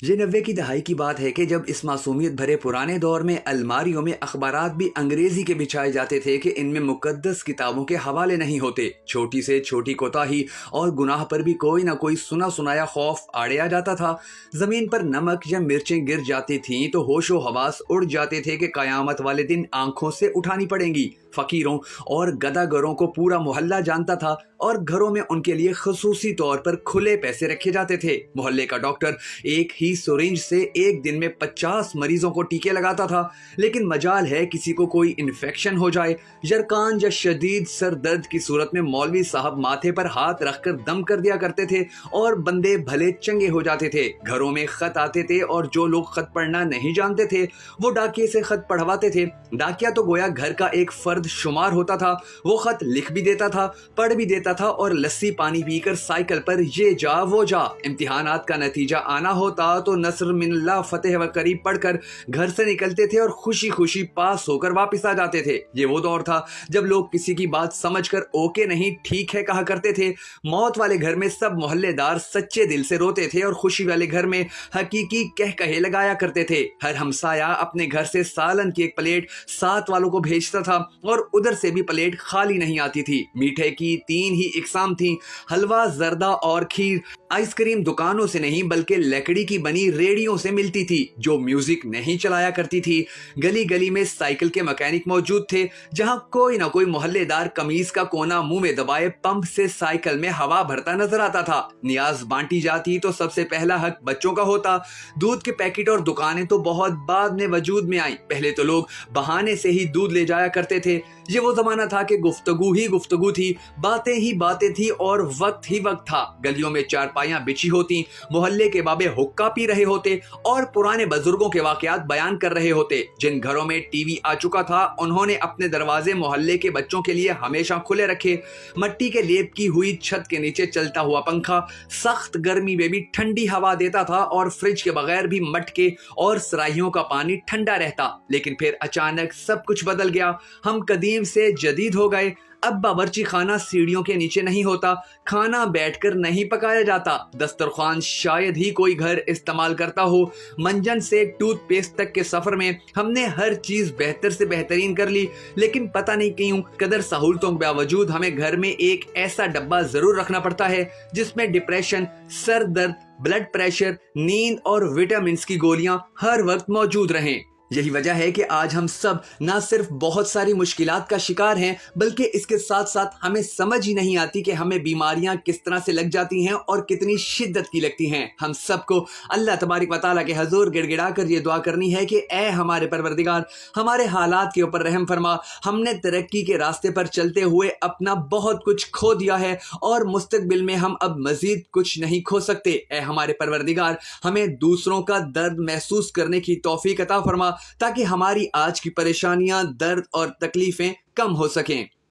یہ 90 کی دہائی کی بات ہے کہ جب اس معصومیت بھرے پرانے دور میں الماریوں میں اخبارات بھی انگریزی کے بچھائے جاتے تھے کہ ان میں مقدس کتابوں کے حوالے نہیں ہوتے۔ چھوٹی سے چھوٹی کوتاہی اور گناہ پر بھی کوئی نہ کوئی سنا سنایا خوف آڑے آ جاتا تھا۔ زمین پر نمک یا مرچیں گر جاتی تھیں تو ہوش و حواس اڑ جاتے تھے کہ قیامت والے دن آنکھوں سے اٹھانی پڑیں گی۔ فقیروں اور گداگروں کو پورا محلہ جانتا تھا اور گھروں میں ان کے لیے خصوصی طور پر کھلے پیسے رکھے جاتے تھے۔ محلے کا ڈاکٹر ایک ہی سورنج سے ایک دن میں 50 مریضوں کو ٹیکے لگاتا تھا، لیکن مجال ہے کسی کو کوئی انفیکشن ہو جائے، جرکان یا شدید سر درد کی صورت میں مولوی صاحب ماتھے پر ہاتھ رکھ کر دم کر دیا کرتے تھے اور بندے بھلے چنگے ہو جاتے تھے۔ گھروں میں خط آتے تھے اور جو لوگ خط پڑھنا نہیں جانتے تھے وہ ڈاکیے سے خط پڑھواتے تھے۔ ڈاکیا تو گویا گھر کا ایک فرد شمار ہوتا تھا، وہ خط لکھ بھی دیتا تھا، پڑھ بھی دیتا تھا اور لسی پانی پی کر سائیکل پر یہ جا وہ جا۔ امتحانات کا نتیجہ آنا ہوتا تو نصر من اللہ فتح و قریب پڑھ کر گھر سے نکلتے تھے اور خوشی خوشی پاس ہو کر واپس آ جاتے تھے۔ یہ وہ دور تھا جب لوگ کسی کی بات سمجھ کر اوکے نہیں ٹھیک ہے کہا کرتے تھے۔ موت والے گھر میں سب محلے دار سچے دل سے روتے تھے اور خوشی والے گھر میں حقیقی کہے لگایا کرتے تھے۔ ہر ہمسایہ اپنے گھر سے سالن کی ایک پلیٹ ساتھ والوں کو بھیجتا تھا اور ادھر سے بھی پلیٹ خالی نہیں آتی تھی۔ میٹھے کی 3 ہی اقسام تھیں، حلوہ، زردہ اور کھیر۔ آئس کریم دکانوں سے نہیں بلکہ لکڑی کی بنی ریڑیوں سے ملتی تھی جو میوزک نہیں چلایا کرتی تھی۔ گلی گلی میں سائیکل کے مکینک موجود تھے، جہاں کوئی نہ کوئی محلے دار قمیض کا کونا منہ میں دبائے پمپ سے سائیکل میں ہوا بھرتا نظر آتا تھا۔ نیاز بانٹی جاتی تو سب سے پہلا حق بچوں کا ہوتا۔ دودھ کے پیکٹ اور دکانیں تو بہت بعد میں وجود میں آئیں، پہلے تو لوگ بہانے سے ہی دودھ لے جایا کرتے تھے۔ یہ وہ زمانہ تھا کہ گفتگو ہی گفتگو تھی، باتیں ہی باتیں تھی اور وقت ہی وقت تھا۔ گلیوں میں چارپائیاں بچھی ہوتی، محلے کے بابے حقہ پی رہے ہوتے اور پرانے بزرگوں کے واقعات بیان کر رہے ہوتے۔ جن گھروں میں ٹی وی آ چکا تھا انہوں نے اپنے دروازے محلے کے بچوں کے لیے ہمیشہ کھلے رکھے۔ مٹی کے لیپ کی ہوئی چھت کے نیچے چلتا ہوا پنکھا سخت گرمی میں بھی ٹھنڈی ہوا دیتا تھا اور فریج کے بغیر بھی مٹکے اور سرائیوں کا پانی ٹھنڈا رہتا۔ لیکن پھر اچانک سب کچھ بدل گیا، ہم قدیم سے جدید ہو گئے۔ اب باورچی خانہ سیڑھیوں کے نیچے نہیں ہوتا، کھانا بیٹھ کر نہیں پکایا جاتا، دسترخوان شاید ہی کوئی گھر استعمال کرتا ہو۔ منجن سے ٹوتھ پیسٹ تک کے سفر میں ہم نے ہر چیز بہتر سے بہترین کر لی، لیکن پتہ نہیں کیوں قدر سہولتوں کے باوجود ہمیں گھر میں ایک ایسا ڈبہ ضرور رکھنا پڑتا ہے جس میں ڈپریشن، سر درد، بلڈ پریشر، نیند اور وٹامنز کی گولیاں ہر وقت موجود رہیں۔ یہی وجہ ہے کہ آج ہم سب نہ صرف بہت ساری مشکلات کا شکار ہیں بلکہ اس کے ساتھ ساتھ ہمیں سمجھ ہی نہیں آتی کہ ہمیں بیماریاں کس طرح سے لگ جاتی ہیں اور کتنی شدت کی لگتی ہیں۔ ہم سب کو اللہ تبارک و تعالیٰ کے حضور گڑ گڑا کر یہ دعا کرنی ہے کہ اے ہمارے پروردگار، ہمارے حالات کے اوپر رحم فرما۔ ہم نے ترقی کے راستے پر چلتے ہوئے اپنا بہت کچھ کھو دیا ہے اور مستقبل میں ہم اب مزید کچھ نہیں کھو سکتے۔ اے ہمارے پروردگار، ہمیں دوسروں کا درد محسوس کرنے کی توفیق عطا فرما تاکہ ہماری آج کی پریشانیاں، درد اور تکلیفیں کم ہو سکیں۔